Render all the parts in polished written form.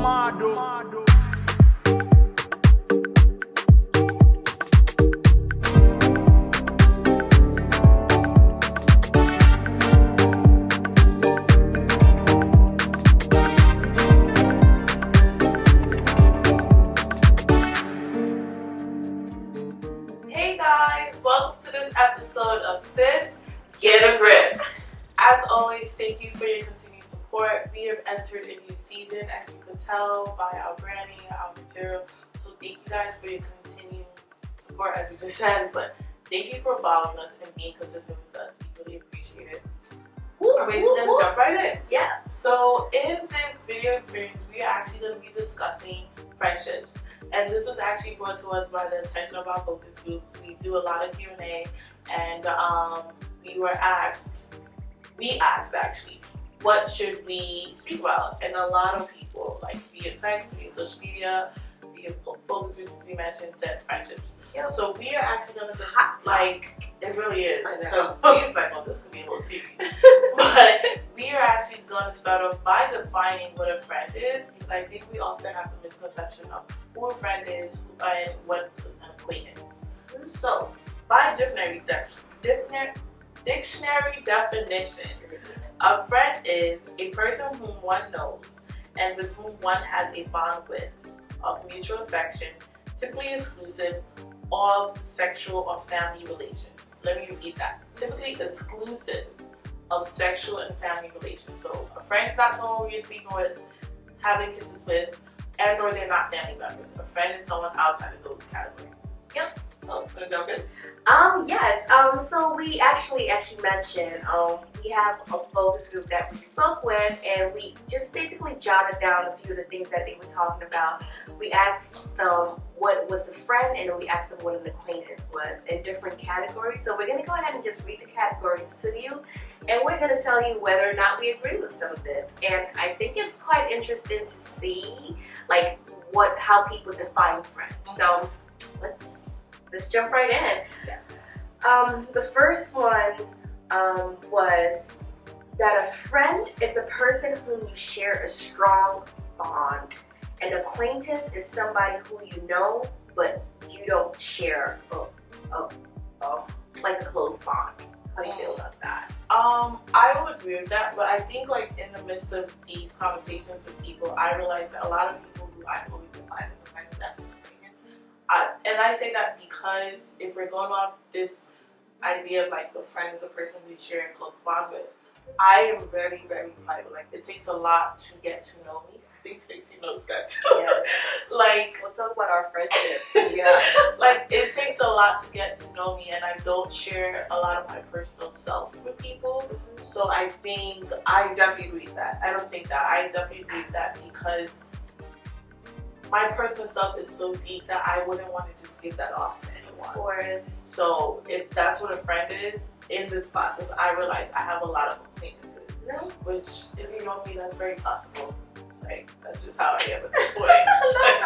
Hey guys, welcome to this episode of Sis Get a Grip. As always, thank you for your continued support. We have entered a new season, as you could tell by our branding and our material. So thank you guys for your continued support, as we just said. But thank you for following us and being consistent with us. We really appreciate it. We're just gonna jump right in. Yeah. So in this video experience, we are actually gonna be discussing friendships. And this was actually brought to us by the intention of our focus groups. We do a lot of Q&A, and we asked actually, what should we speak about? And a lot of people, like via text, via social media, via focus groups, we mentioned, said friendships. Yep. So we are actually gonna it really is, because we was like, oh, this could be a little serious. But we are actually gonna start off by defining what a friend is, because I think we often have the misconception of who a friend is and what's an acquaintance. So, by dictionary definition, a friend is a person whom one knows and with whom one has a bond with of mutual affection, typically exclusive of sexual or family relations. Let me repeat that. Typically exclusive of sexual and family relations. So a friend is not someone you're sleeping with, having kisses with, and or they're not family members. A friend is someone outside of those categories. Yep. Oh, gonna jump in? Yes. So we actually, as you mentioned, we have a focus group that we spoke with, and we just basically jotted down a few of the things that they were talking about. We asked them what was a friend, and then we asked them what an acquaintance was in different categories. So we're gonna go ahead and just read the categories to you, and we're gonna tell you whether or not we agree with some of this. And I think it's quite interesting to see, like, how people define friends. So let's jump right in. Yes. The first one was that a friend is a person whom you share a strong bond. An acquaintance is somebody who you know, but you don't share like a close bond. How do you feel about that? I would agree with that, but I think like in the midst of these conversations with people, I realized that a lot of people who I always define as a friend is actually acquaintance. And I say that because if we're going off this idea of like a friend is a person we share a close bond with, I am very, very private. Like it takes a lot to get to know me. I think Stacey knows that too. Yes. Like, we'll talk about our friendship. Yeah. Like it takes a lot to get to know me, and I don't share a lot of my personal self with people. So I think I definitely agree with that. I don't think that. I definitely agree with that because my personal self is so deep that I wouldn't want to just give that off to anyone. Of course. So if that's what a friend is, in this process, I realize I have a lot of acquaintances. No. Which, if you know me, that's very possible. Like, that's just how I am at this point.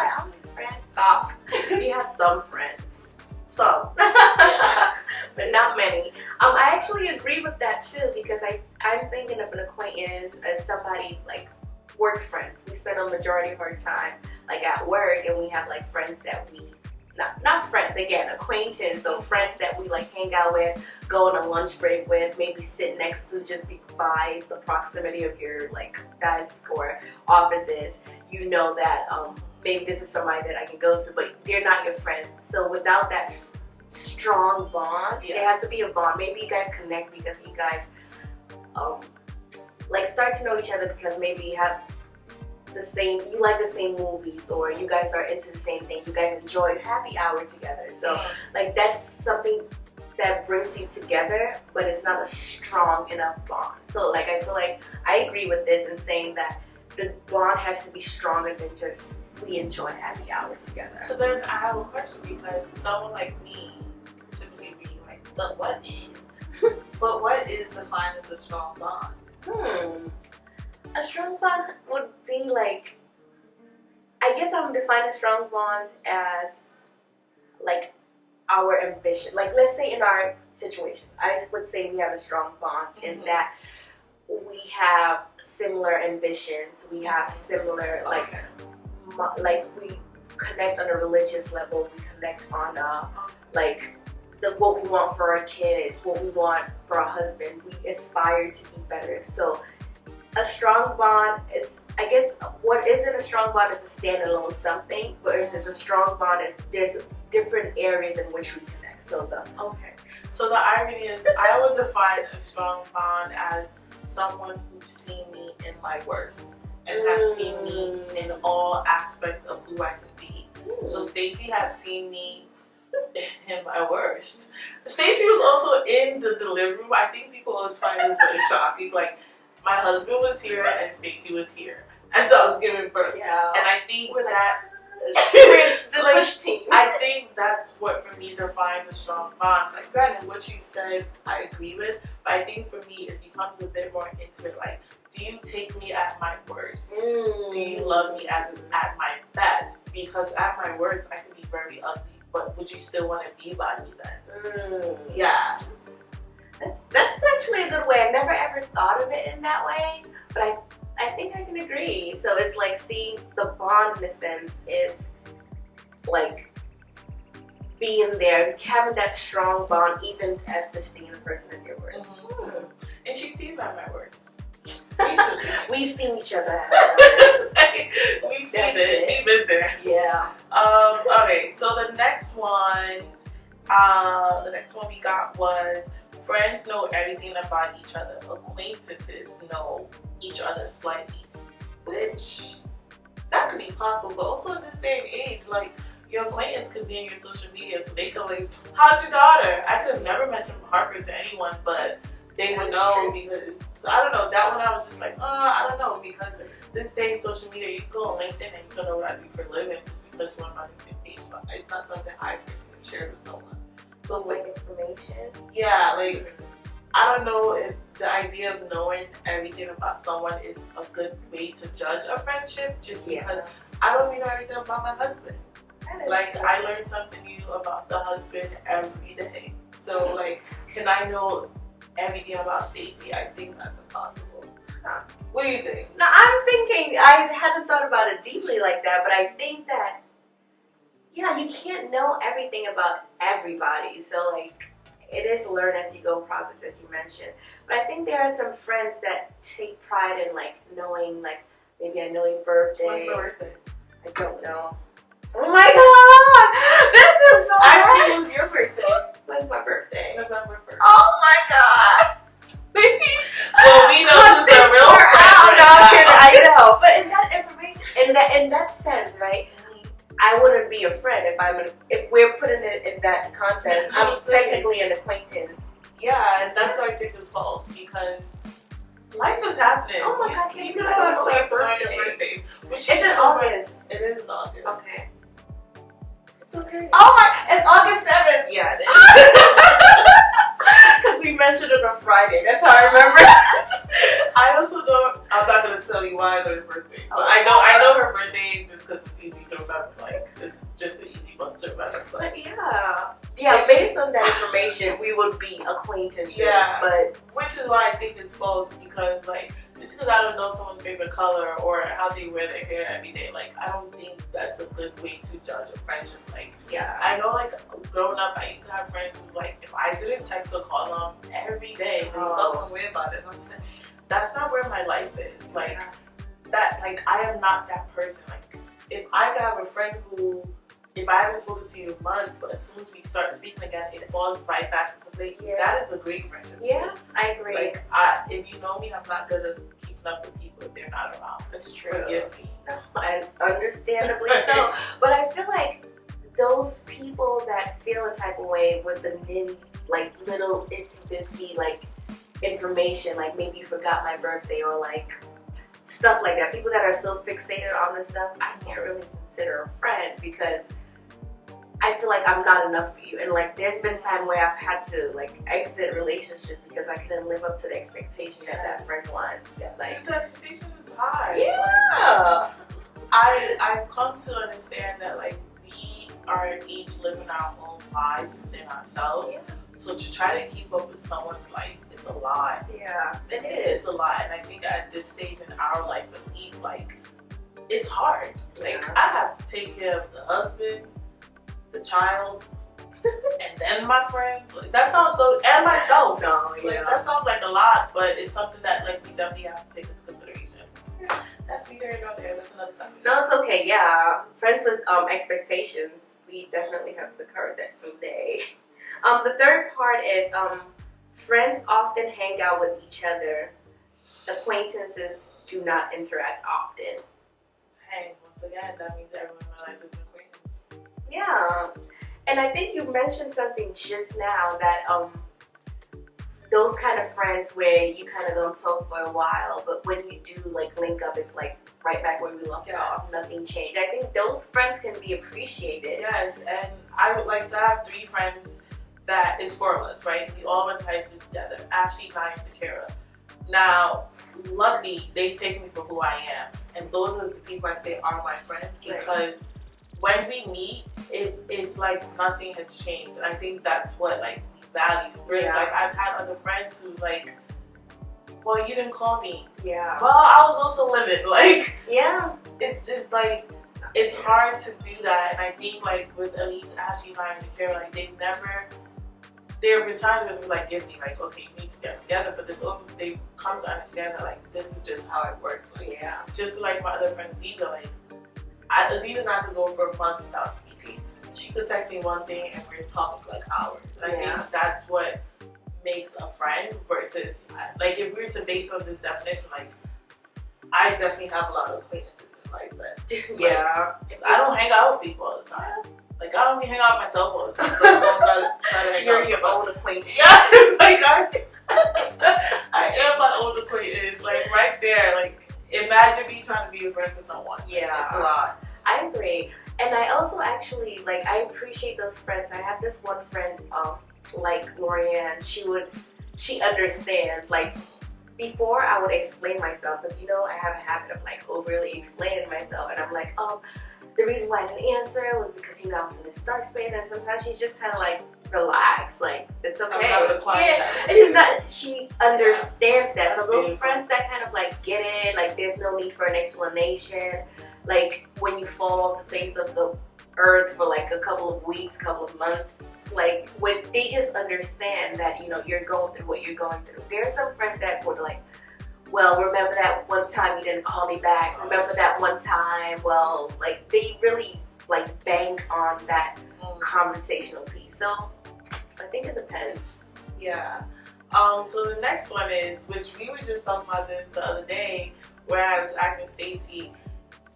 I'm friends. Stop. You have some friends. Some. Yeah. But not many. I actually agree with that too, because I'm thinking of an acquaintance as somebody like work friends. We spend a majority of our time like at work, and we have like friends that we not friends, again, acquaintance, so friends that we like hang out with, go on a lunch break with, maybe sit next to just by the proximity of your like desk or offices. You know that maybe this is somebody that I can go to, but they're not your friend. So without that strong bond, yes, it has to be a bond. Maybe you guys connect because you guys like start to know each other because maybe you have you like the same movies, or you guys are into the same thing. You guys enjoy happy hour together. So like that's something that brings you together, but it's not a strong enough bond. So like I feel like I agree with this in saying that the bond has to be stronger than just we enjoy happy hour together. So then I have a question, because someone like me typically be like, but what is defined as a strong bond? A strong bond would be like, I guess I'm defining a strong bond as like our ambition. Like let's say in our situation, I would say we have a strong bond in that we have similar ambitions. We have similar like like we connect on a religious level, we connect on like what we want for our kids, what we want for our husband. We aspire to be better. So a strong bond is, I guess, what isn't a strong bond is a standalone something, versus a strong bond is there's different areas in which we connect. So So the irony is, I would define a strong bond as someone who's seen me in my worst and has seen me in all aspects of who I can be. So Stacey has seen me in my worst. Stacey was also in the delivery room. I think people always find this very shocking. Like, my husband was here and Stacey was here as I was giving birth. Yeah. And I think we're that the push team. I think that's what for me defines a strong bond. Like, granted, what you said I agree with, but I think for me it becomes a bit more intimate. Like, do you take me at my worst? Do you love me at my best? Because at my worst I can be very ugly, but would you still want to be by me then? Yeah. That's actually a good way. I never ever thought of it in that way, but I think I can agree. So it's like seeing the bond in a sense is like being there, having that strong bond even after seeing the person at their worst. And she sees me at my worst. We've seen each other at our worst. We've seen it. We've been there. Yeah. Okay, so the next one we got was friends know everything about each other. Acquaintances know each other slightly. Which, that could be possible, but also in this day and age, like, your acquaintance could be in your social media, so they could like, how's your daughter? I could have never mentioned Harper to anyone, but they would know because, so I don't know, that one I was just like, I don't know, because this day in social media, you go on LinkedIn and you don't know what I do for a living just because you want my LinkedIn page, but it's not something I personally share with someone. So it's like information. Yeah, like, I don't know if the idea of knowing everything about someone is a good way to judge a friendship, just because I don't even know everything about my husband. Like, I learn something new about the husband every day. So, like, can I know everything about Stacey? I think that's impossible. What do you think? No, I'm thinking, I hadn't thought about it deeply like that, but I think that, yeah, you can't know everything about everybody. So, like, it is learn as you go process, as you mentioned. But I think there are some friends that take pride in, like, knowing, like, maybe I know your birthday. What's your birthday? I don't know. Oh my god! This is so Actually, it was your birthday. When's my birthday? November 1st. Oh my god! Well, we know who's a real friend. I know. But in that information, in that sense, right? I wouldn't be a friend if we're putting it in that context. I'm technically an acquaintance. Yeah, and that's what I think is false, because life is happening. Oh my god, you don't know your birthday. It's in August. It is in August. Okay. It's okay. Oh my, it's August 7th. Yeah, it is. Because we mentioned it on Friday. That's how I remember. I also don't. I'm not gonna tell you why I know her birthday, but I know her birthday just because it's easy to remember. Like, it's just an easy month to remember. But yeah. Based on that information, we would be acquaintances. Yeah, but which is why I think it's false, because like, just because I don't know someone's favorite color or how they wear their hair every day, like, I don't think that's a good way to judge a friendship. Like, I know, like, growing up, I used to have friends who, like, if I didn't text or call them every day, they felt some way about it. And I'm just saying, that's not where my life is. Like, that, like, I am not that person. Like, if I could have a friend who, if I haven't spoken to you in months, but as soon as we start speaking again, it falls right back into place. That is a great friendship. Yeah, I agree. Like, if you know me, I'm not good at keeping up with people if they're not around. That's true. Forgive me. And understandably so. But I feel like those people that feel a type of way with the like, little itsy bitsy, like, information, like maybe you forgot my birthday or like stuff like that. People that are so fixated on this stuff, I can't really consider a friend, because I feel like I'm not enough for you. And like, there's been time where I've had to like exit relationships because I couldn't live up to the expectation that friend wants. Like, the expectation is high. Yeah. Like, I've come to understand that, like, we are each living our own lives within ourselves. So to try to keep up with someone's life, it's a lot. Yeah, it is. It's a lot. And I think at this stage in our life, at least, like, it's hard. Like, I have to take care of the husband, the child, and then my friends. Like, that sounds so, and myself. No, Like, that sounds like a lot, but it's something that, like, we definitely have to take into consideration. That's neither here nor there. That's another time. No, it's okay. Yeah, friends with expectations. We definitely have to cover that someday. The third part is friends often hang out with each other. Acquaintances do not interact often. Hey, once again, that means everyone in my life is an acquaintance. Yeah, and I think you mentioned something just now that those kind of friends where you kind of don't talk for a while, but when you do like link up, it's like right back where we left off. Nothing changed. I think those friends can be appreciated. Yes, and I would like to have 3 friends that is 4 of us, right? We all went to high school together. Ashley, Naya, and Kara. Now, luckily, they take me for who I am, and those are the people I say are my friends because when we meet, it's like nothing has changed, and I think that's what like we value. Whereas like I've had other friends who like, well, you didn't call me. Yeah. Well, I was also living. Like, yeah. It's just like it's hard to do that, and I think like with at least Ashley, Naya, and Kara, like there have been times when we like guilty, like, okay, you need to get together, but they've come to understand that like this is just how it works. Like, just like my other friend Ziza, like Aziza and I could go for months without speaking. She could text me one thing and we're talking for like hours. And I think that's what makes a friend versus like if we were to base on this definition, like I definitely have a lot of acquaintances in life, but I don't hang out with people all the time. Like I don't even hang out with myself all the time. So you're your own acquaintance. Yeah, like I am my own acquaintance. Like right there, like imagine me trying to be a friend with someone. Yeah, it's a lot. I agree, and I also actually like I appreciate those friends. I have this one friend, like Lorianne. She understands. Like before, I would explain myself because I have a habit of like overly explaining myself, and I'm like, the reason why I didn't answer was because I was in this dark space, and sometimes she's just kind of like, relax, like it's okay. And she understands that. So those friends that kind of like get it, like there's no need for an explanation. Like when you fall off the face of the earth for like a couple of weeks, couple of months, like when they just understand that you're going through what you're going through. There are some friends that would like, well, remember that one time you didn't call me back? Remember that one time? Well, like they really like bank on that conversational piece. So I think it depends. Yeah. So the next one is, which we were just talking about this the other day, where I was asking Stacy,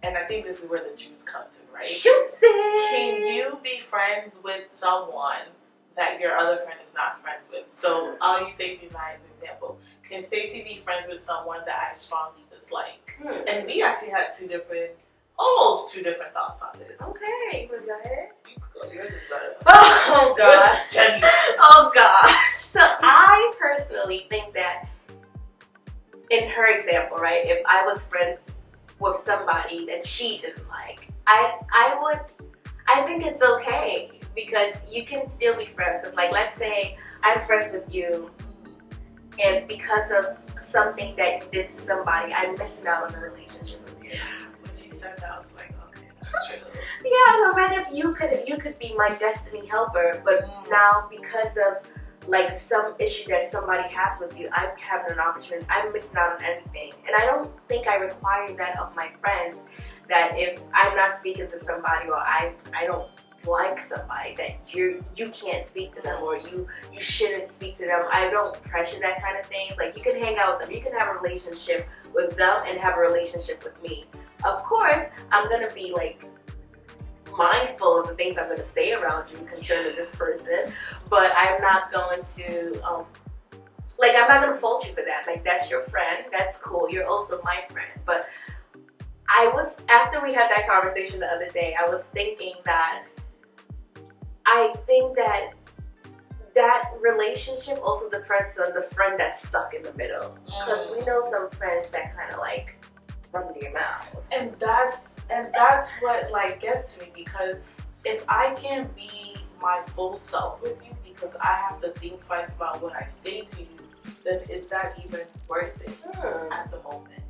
and I think this is where the juice comes in, right? Juicy! Can you be friends with someone that your other friend is not friends with? So I'll use Stacy and I as an example. Can Stacy be friends with someone that I strongly dislike? And we actually had almost two different thoughts on this. Okay, you want to go ahead? You could go. Yours is better. Oh gosh. Oh gosh. So I personally think that in her example, right, if I was friends with somebody that she didn't like, I think it's okay because you can still be friends. Because like, let's say I'm friends with you, and because of something that you did to somebody, I'm missing out on the relationship with you. Yeah, when she said that, I was like, okay, that's true. Yeah, so imagine if you could be my destiny helper, but now because of like some issue that somebody has with you, I'm having an opportunity, I'm missing out on anything. And I don't think I require that of my friends, that if I'm not speaking to somebody or I don't like somebody, that you can't speak to them or you shouldn't speak to them. I don't pressure that kind of thing. Like you can hang out with them, you can have a relationship with them and have a relationship with me. Of course, I'm gonna be like mindful of the things I'm gonna say around you concerning this person, but I'm not going to I'm not gonna fault you for that. Like that's your friend, that's cool. You're also my friend. But after we had that conversation the other day, I was thinking that I think that relationship also depends on the friend that's stuck in the middle. Because we know some friends that kind of like run their mouths. And that's what like gets to me, because if I can't be my full self with you because I have to think twice about what I say to you, then is that even worth it at the moment?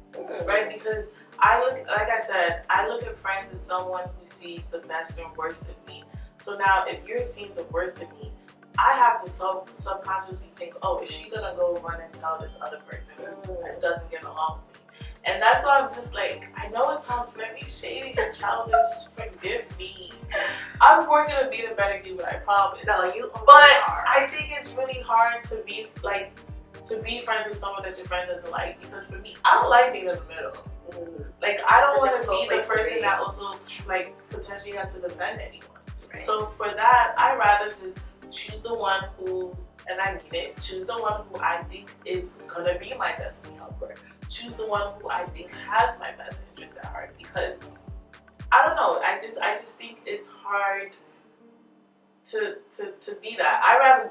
right? Because I look, like I said, I look at friends as someone who sees the best and worst in me. So now, if you're seeing the worst in me, I have to subconsciously think, oh, is she gonna go run and tell this other person that doesn't get along with me? And that's why I'm just like, I know it sounds very shady and childish, forgive me. I'm working to be the better you, I promise. No, you But I think it's really hard to be friends with someone that your friend doesn't like, because for me, I don't like being in the middle. Like, I don't want to be the person that also like potentially has to defend anyone. Right. So for that, I'd rather just choose the one who, and I mean it, choose the one who I think is gonna be my destiny helper. Choose the one who I think has my best interest at heart, because I don't know, I just think it's hard to be that. I'd rather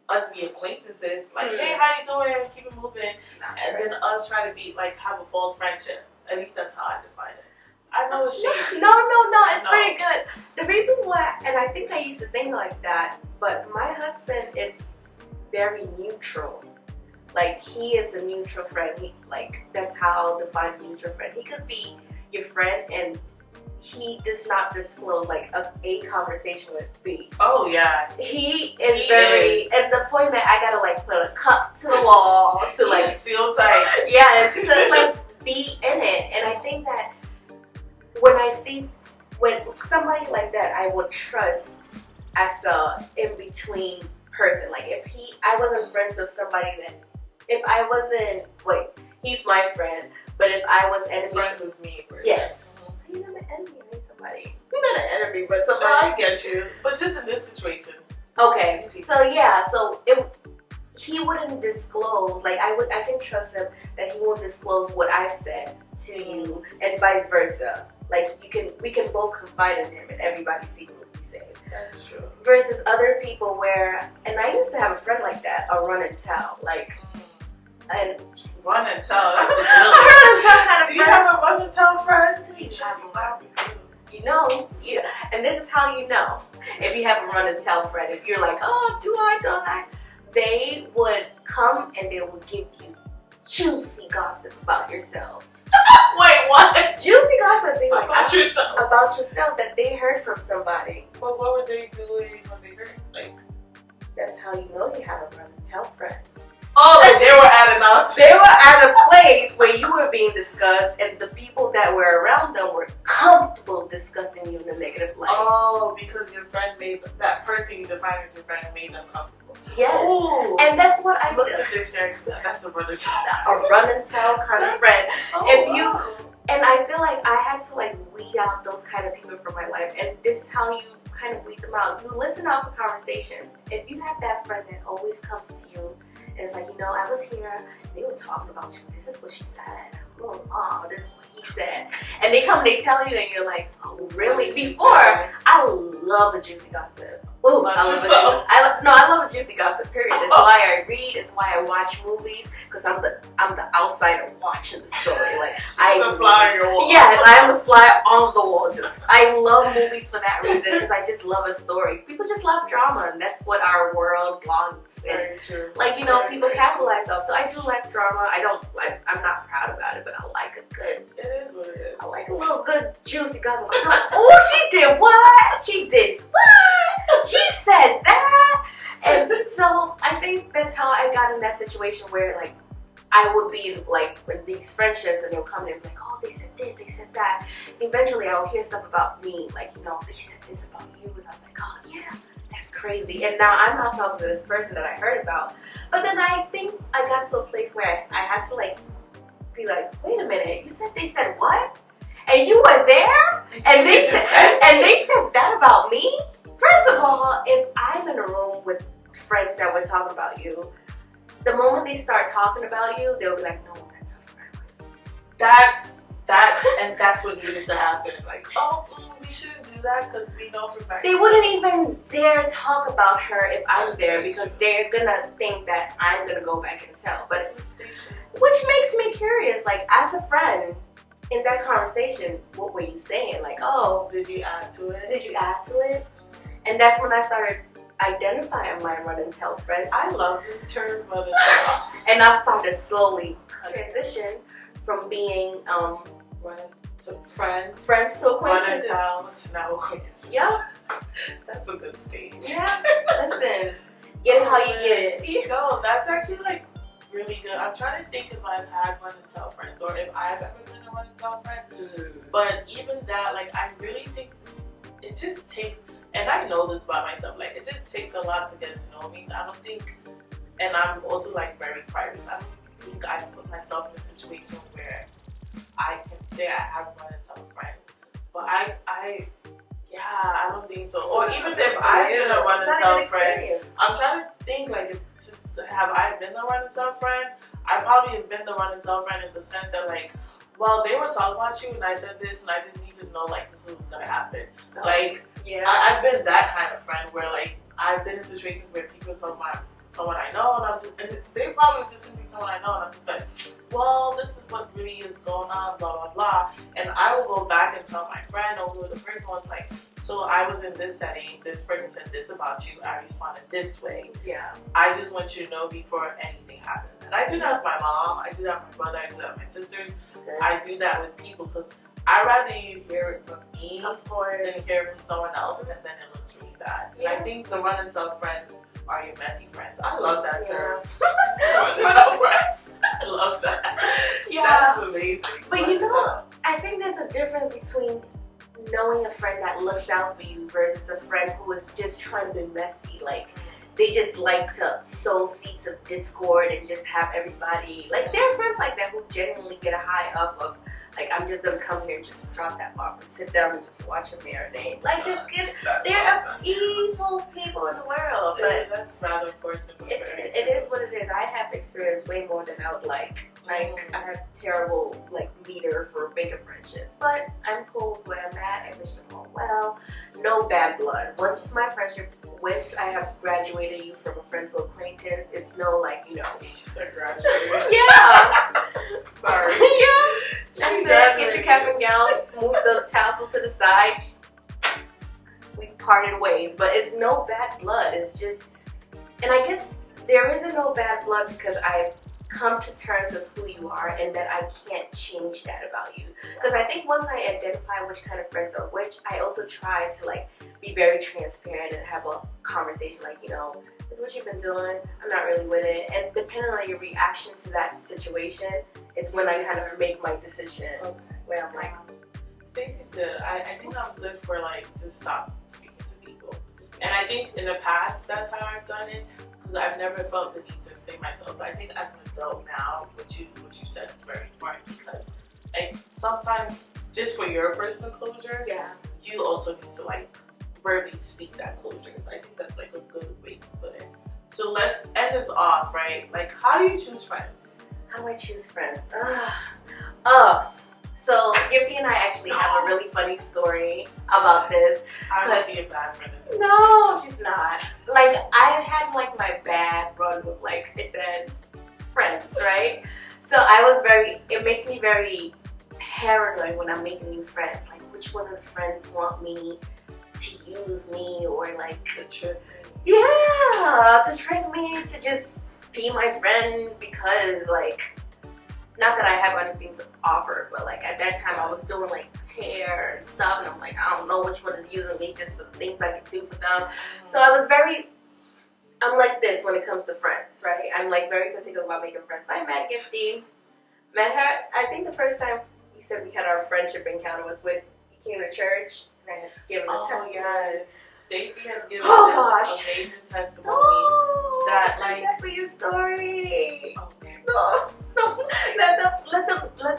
us be acquaintances, like, hey, how you doing? Keep it moving, and then us try to be like have a false friendship. At least that's how I define it. I know it's shady. No, it's pretty good. The reason why, and I think I used to think like that, but my husband is very neutral. Like, he is a neutral friend. That's how I'll define a neutral friend. He could be your friend and he does not disclose like a conversation with B. Oh yeah. He is at the point that I gotta like put a cup to the wall to like seal tight. Yes, to like be in it. And I think that when somebody like that I would trust as a in-between person. Like I wasn't friends with somebody that, if I wasn't, he's my friend, but if I was enemies friends with me. Yes. You're not an enemy, somebody. You're not an enemy, but somebody. No, I get you. But just in this situation. Okay. So yeah, he wouldn't disclose, like I can trust him that he won't disclose what I've said to you and vice versa. Like we can both confide in him and everybody see what we say. That's true. Versus other people where, and I used to have a friend like that, a run and tell, and run and tell, that's a a run and tell kind of friend. Do you have a run and tell friend? And this is how you know if you have a run and tell friend. If you're like, oh, do I, don't I? They would come and they would give you juicy gossip about yourself. Wait, what? Juicy gossip about yourself. About yourself that they heard from somebody. But what were they doing when they heard? That's how you know you have a run and tell friend. Oh, like they were at an out. They were at a place where you were being discussed, and the people that were around them were comfortable discussing you in a negative light. Oh, because your friend made that person you defined as your friend made them comfortable. Yes. Ooh. And that's what I look at the dictionary. That's a run and tell. A run and tell kind of friend. Oh, And I feel like I had to weed out those kind of people from my life, and this is how you kind of weed them out. You listen out for conversation. If you have that friend that always comes to you. And it's like, I was here, and they were talking about you. This is what she said. Oh, this is what he said. And they come and they tell you, and you're like, oh, really? Before, I love a juicy gossip. Ooh, I love a juicy gossip, period. It's why I read, it's why I watch movies, because I'm the outsider watching the story. I'm the fly on your wall. Yes, I am the fly on the wall. I love movies for that reason, because I just love a story. People just love drama, and that's what our world belongs in. People capitalize off. So I do like drama. I'm not proud about it, but I like a good. It is what it is. I like a little good juicy gossip. Oh, she did what? She did what? She said that. And so I think that's how I got in that situation where I would be with these friendships, and they'll come in and be like, oh, they said this, they said that. And eventually I'll hear stuff about me, they said this about you, and I was like, oh yeah, that's crazy. And now I'm not talking to this person that I heard about. But then I think I got to a place where I had to be like, wait a minute, you said they said what? And you were there? And they said that about me? First of all, if I'm in a room with friends that were talking about you, the moment they start talking about you, they'll be like, no, that's her friend. That's what needed to happen. We shouldn't do that because we know for fact. They wouldn't even dare talk about her if I'm there, because they're gonna think that I'm gonna go back and tell. But which makes me curious, as a friend, in that conversation, what were you saying? Did you add to it? Did you add to it? And that's when I started identifying my run and tell friends. I love this term, run and tell. And I started slowly transition from being friends to acquaintances. To now acquaintances. Yep. That's a good stage. Yeah. Listen, get it how you get it. No, that's actually like really good. I'm trying to think if I've had run and tell friends or if I've ever been a run and tell friend. But even that, like, I really think it just takes, and I know this about myself, like, it just takes a lot to get to know me. So I don't think, and I'm also like very private, so I don't think I put myself in a situation where I can say I have run and tell friends. But I don't think so. Or even if I've been a run and tell friend, I'm trying to think, like, if just have I been the run and tell friend? I probably have been the run and tell friend in the sense that, like, well, they were talking about you and I said this and I just need to know, like, this is what's gonna happen. Like, I've been that kind of friend where, like, I've been in situations where people talk about someone I know and they probably would just simply someone I know and I'm just like, well, this is what really is going on, blah, blah, blah. And I will go back and tell my friend or who the person was like, so I was in this setting, this person said this about you, I responded this way. Yeah. I just want you to know before anything happens. And I do that with my mom, I do that with my brother, I do that with my sisters. I do that with people because I'd rather you hear it from me than hear it from someone else and then it looks really bad. Yeah. And I think the run and tell friends are your messy friends. I love that term. Run and tell friends. I love that. Yeah. That's amazing. But you know, I think there's a difference between knowing a friend that looks out for you versus a friend who is just trying to be messy. Like, they just like to sow seeds of discord and just have everybody, like, there are friends like that who genuinely get a high off of, like, I'm just gonna come here and just drop that bomb and sit down and just watch them marinate. Like, just get, there are evil people in the world, but that's rather forced. it is what it is. I have experienced way more than I would like. Like, I have terrible, like, meter for making friendships, but I'm cool with where I'm at. I wish them all well. No bad blood. Once my friendship went, I have graduated you from a friend to acquaintance. It's no, like, you know. She's like graduated. Yeah. Sorry. Yeah. That's it. Get your cap and gown. Move the tassel to the side. We've parted ways, but it's no bad blood. It's just, and I guess there isn't no bad blood because I've come to terms with who you are and that I can't change that about you. Because I think once I identify which kind of friends are which, I also try to, like, be very transparent and have a conversation like, you know, this is what you've been doing, I'm not really with it. And depending on your reaction to that situation, it's when I kind of make my decision. Where I'm like, Stacey's good. I think I'm good for, like, just stop speaking to people. And I think in the past that's how I've done it. I've never felt the need to explain myself, but I think as an adult now, what you said is very important because, like, sometimes just for your personal closure, you also need to, like, verbally speak that closure. I think that's, like, a good way to put it. So let's end this off, right? Like, how do you choose friends? How do I choose friends? So Gifty and I actually have a really funny story about this. I would be a bad friend. No, she's not. Like, I had, like, my bad run with, like I said, friends, right? So I was it makes me very paranoid when I'm making new friends. Like, which one of the friends want me to use me or, like, to trick me to just be my friend because, like, not that I have anything to offer, but, like, at that time I was doing, like, hair and stuff, and I'm like, I don't know which one is using me just for the things I can do for them. So I'm like this when it comes to friends, right? I'm, like, very particular about making friends. So I met Gifty, met her, I think the first time we said we had our friendship encounter was when you came to church, and I had given a testimony. Yes. Stacey had given this amazing testimony that, like, that for your story. Okay. No, let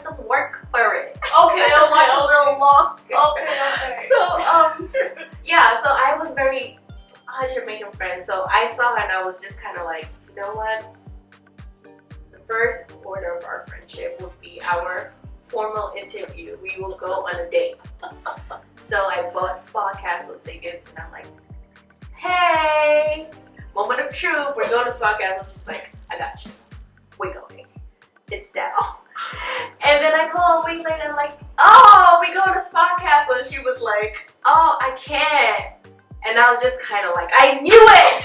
them work for it. Okay, Watch a little long. Okay. So so I was very hush making friends. So I saw her and I was just kind of like, you know what? The first order of our friendship would be our formal interview. We will go on a date. So I bought Spa Castle tickets and I'm like, hey, moment of truth, we're going to Spa Castle. She's like, I got you. We're going. It's down. And then I call a week later and like, oh, we going to Spa Castle. And she was like, oh, I can't. And I was just kind of like, I knew it.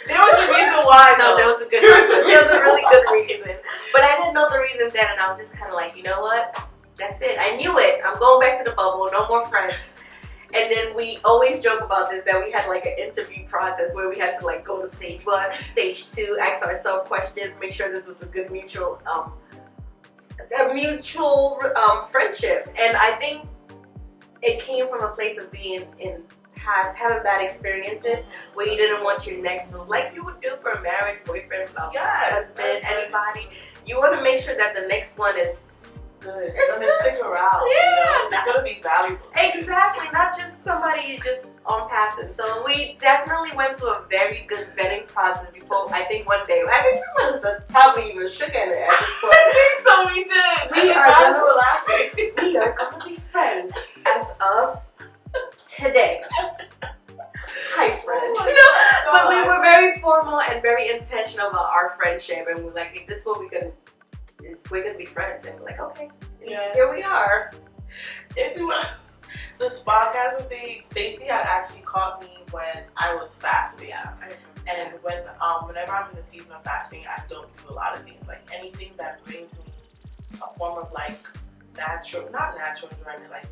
There was a reason why. No, there was a good reason. There was a really good reason. But I didn't know the reason then, and I was just kind of like, you know what? That's it. I knew it. I'm going back to the bubble. No more friends. And then we always joke about this, that we had like an interview process where we had to like go to stage 1, stage 2, ask ourselves questions, make sure this was a good mutual friendship. And I think it came from a place of being in past, having bad experiences where you didn't want your next move, like you would do for a marriage, boyfriend, husband, anybody. You want to make sure that the next one is good. It's gonna stick around. Yeah, it's gonna be valuable. Exactly, not just somebody you just on passing. So we definitely went through a very good vetting process before. I think one day, I think we must have probably even shook at it at this point. I think so. We did. We were laughing. We are gonna be friends as of today. Hi, friend. Oh but we were very formal and very intentional about our friendship, and we're like, hey, this is what we're gonna be friends. And we're like, okay, here we are. If you want the podcast thing, Stacey had actually caught me when I was fasting. Yeah. And whenever I'm in the season of fasting, I don't do a lot of things. Like anything that brings me a form of like not natural enjoyment, like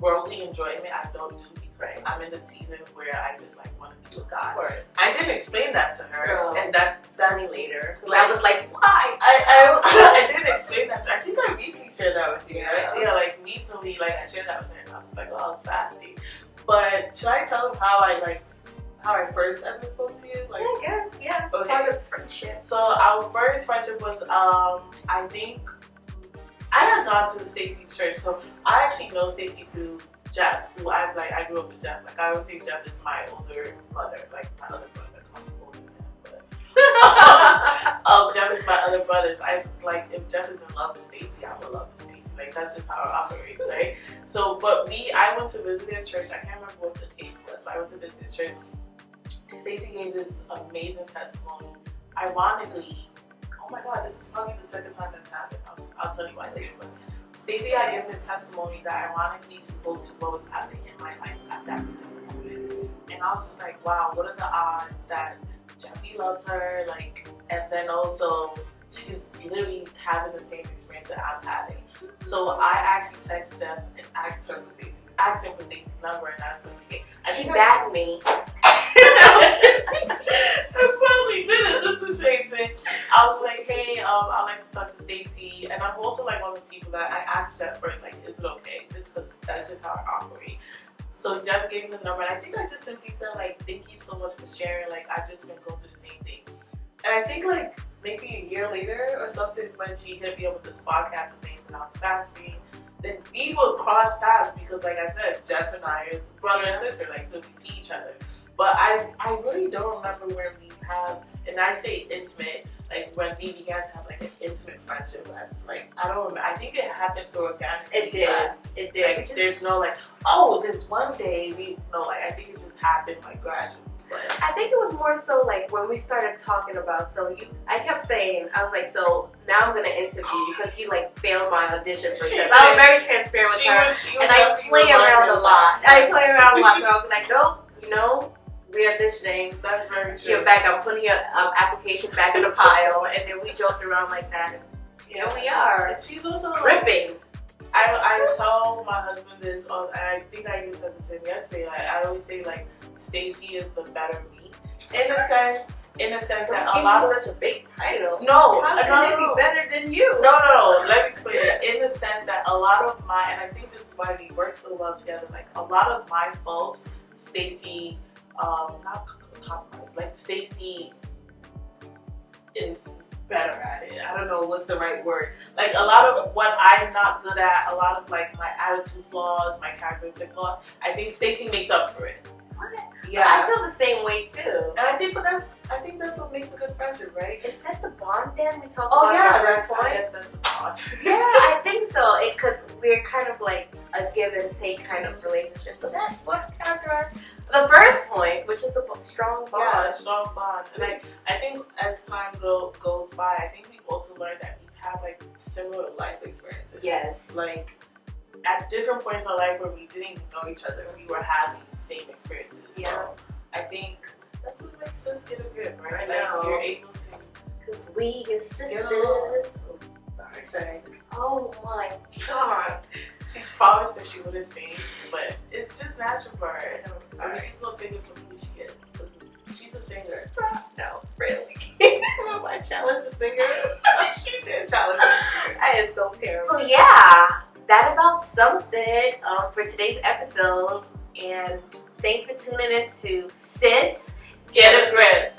worldly enjoyment, I don't do because I'm in the season where I just like want to be with God. I didn't explain that to her, and that's later. Because I was like, why? I didn't explain that to her. I think I recently shared that with you, right? Yeah, like recently, like I shared that with her, and I was like, oh, it's fasting. But should I tell them how I first ever spoke to you? Like, I guess, yeah. Okay. Part of friendship. So our first friendship was, I think, I had gone to Stacey's church, so I actually know Stacey through Jeff, who I grew up with Jeff. Like I always say Jeff is my older brother, like my other brother. I'm older than him, but Jeff is my other brother. So I like if Jeff is in love with Stacey, I'm in love with Stacey. Like that's just how it operates, right? So, but I went to visit their church. I can't remember what the date was, so I went to visit their church. And Stacey gave this amazing testimony. Ironically, oh my God, this is probably the second time that's happened. I'll tell you why later, but. Stacey had given a testimony that ironically spoke to what was happening in my life at that particular moment. And I was just like, wow, what are the odds that Jeffy loves her, like, and then also she's literally having the same experience that I'm having. So I actually texted Jeff and asked him for Stacey's number, and I was like, hey, she bagged me. I probably did in this situation. I was like, hey, I'd like to talk to Stacey, and I'm also like one of those people that I asked Jeff first, like, is it okay? Just because that's just how I operate. So Jeff gave me the number, and I think I just simply said, like, thank you so much for sharing. Like, I've just been going through the same thing. And I think, like, maybe a year later or something is when she hit me up with this podcast and things, and I was fasting. Then we would cross paths because, like I said, Jeff and I is brother and sister, like, so we see each other. But I really don't remember where we have, and I say intimate, like when we began to have like an intimate friendship. That's like, I don't remember. I think it happened so organically. It did. It did. Like, there's no like, oh, this one day I think it just happened like gradually. But I think it was more so like when we started talking about, I kept saying, I was like, so now I'm gonna interview because you like failed my audition for this. I was very transparent with her, and I play around a lot. So I was like, no, we're auditioning. That's very true. You're back. I'm putting your application back in the pile, and then we joked around like that. And here we are. And she's also ripping. I tell my husband this, and I think I even said this to him yesterday. Like, I always say like Stacey is the better me, in a sense that a lot of such a big title. No, how can it be better than you? No. Let me explain it. In the sense that a lot of my, and I think this is why we work so well together. Like a lot of my folks, Stacey. Not compromise. Like Stacey is better at it. I don't know what's the right word. Like a lot of what I'm not good at, a lot of like my attitude flaws, my characteristic flaws, I think Stacey makes up for it. Yeah, I feel the same way too. And I think that's what makes a good friendship, right? Is that the bond then we talked about? That's the bond. Yeah, I think so. Because we're kind of like a give and take kind of relationship. So that's what characterized the first point, which is a strong bond. Yeah, a strong bond. And I think as time goes by, I think we've also learned that we have like similar life experiences. Yes. Like at different points in our life where we didn't even know each other, we were having the same experiences. Yeah. So I think That's what makes Sis Get a Grip, right? I Like know. you're able to. Because we your sisters. Oh, sorry. Oh my god. She promised that she wouldn't sing, but it's just natural for her. So we just gonna take it for who she is. She's a singer. No, really. I challenged a singer. She did challenge a singer. That is so terrible. So yeah, that about sums it for today's episode. And thanks for tuning in to Sis Get a Grip.